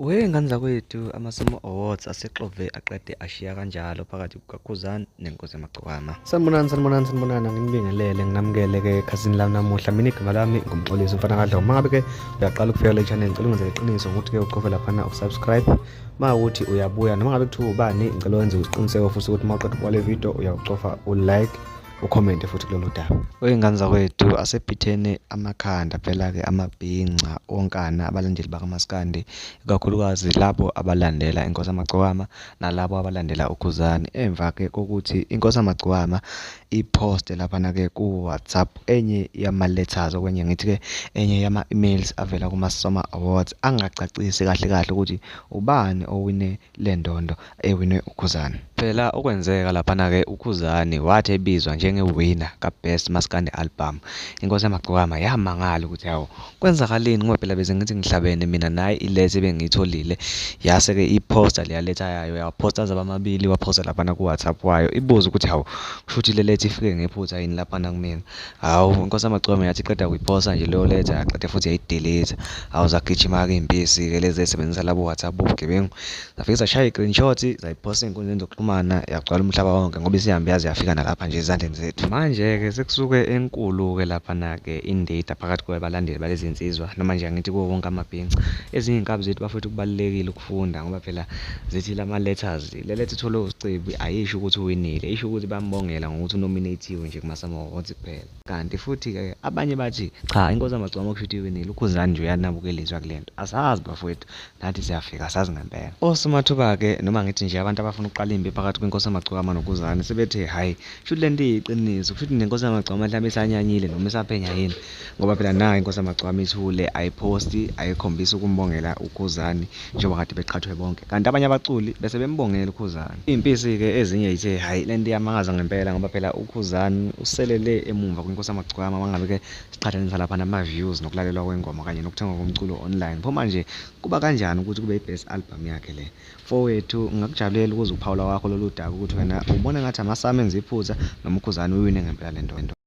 Ngani zakwethu AmaSama Awards asexove aqede ashiya kanjalo phakathi kukaKhuzani neNkos'yamagcokama. Sanibonani nginibingelele nginamukele-ke ekhasini lami namuhla. Mina igama lami ngumxolisi umfana kaDlomo. Uma ngabe-ke uyaqala ukufika le channel ngicela ungenze iqiniso ngokuthi-ke uqofe laphana usubscribe. Uma ukuthi uyabuya noma ngabe kuthiwa ubani ngicela wenze isiqiniseko futhi ukuthi uma uqeda ukubuka le video uyawucofa u-like ucommente futhi kulolu daba. Ngani zakwethu asebhithene amakhanda phela-ke amabhinca onkana abalandeli bakaMaskandi, ikakhulukazi labo abalandela Inkos'yamagcokama nalabo abalandela uKhuzani. Emva-ke kokuthi Inkos'yamagcokama iphoste laphana-ke ku-WhatsApp enye yama-letters okwenye ngithi-ke enye yama-emails avela kuMaSama Awards angacacisi kahle kahle ukuthi ubani owine le ndondo ewine uKhuzani. Phela okwenzeka laphana-ke uKhuzani wathi ebizwa njengewinner ka-Best Maskandi Album. Inkos'yamagcokama yamangala ukuthi hawu kwenzakaleni ngoba phela bese ngithi ngihlabene mina naye ilethe bengiyitholile. Yase-ke iphosta leya letha yayo yaphosta zabamabili waphosta laphana ku-WhatsApp wayo ibuza ukuthi hawu kusho ukuthi le letha ifike ngephutha yini laphana kumina. Hawu Inkos'yamagcokama yathi iqeda kuyiphosta nje leyo letha yaqeda futhi yayidelete. Hawu zagijima-ke iy'mpisi-ke lezi ezisebenzisa labo WhatsApp bobugebengu zafike zashaya i-screenshot zayiphosta ey'nkundleni zokuxhumana yagcwala umhlaba wonke ngoba isihambe yaze yafika nalapha nje ezandleni zethu. Manje-ke sekusuke enkulu-ke laphana-ke indida phakathi kwabalandeli balezi nsizwa noma nje angithi kuwo wonke amabhinca. Ezinye iy'nkabi zethu bafethu kubalulekile ukufunda ngoba phela zithi lama-letters le letha itholwe uScebi ayisho ukuthi uwinile, isho ukuthi bambongela ngokuthi unominate-iwe nje kumaSama Awards kuphela. Kanti futhi-ke abanye bathi cha Inkos'yamagcokama kusho ukuthi iwinile, uKhuzani nje uyanabukelizwa kule nto. Asazi bafowethu nathi siyafika asazi ngempela. Osomathuba-ke noma ngithi nje abantu abafuna ukuqala impi phakathi kweNkos'yamagcokama noKhuzani sebethe hhayi shuthi le nto iyiqiniso kusho ukuthi neNkos'yamagcokama mhlawumbe isanyanyile noma isaphenya yini ngoba phela nayo Inkos'yamagcokama ithule ayiphosti ayikhombisa ukumbongela uKhuzani njengoba kade beqhathwe bonke, kanti abanye abaculi bese bembongela uKhuzani. Iy'mpisi-ke ezinye yithe hhayi le nto iyamangaza ngempela ngoba phela uKhuzani uselele emumva kweNkos'yamagcokama uma ngabe-ke siqhathanisa lapha nama-views nokulalelwa kwengoma kanye nokuthengwa komculo online. Pho manje kuba kanjani ukuthi kube i-best album yakhe le? Mfowethu ngakujabulela ukuze uphawula wakho lolu daba ukuthi wena ubona ngathi AmaSama enze iphutha noma uKhuzani uwine ngempela le nto.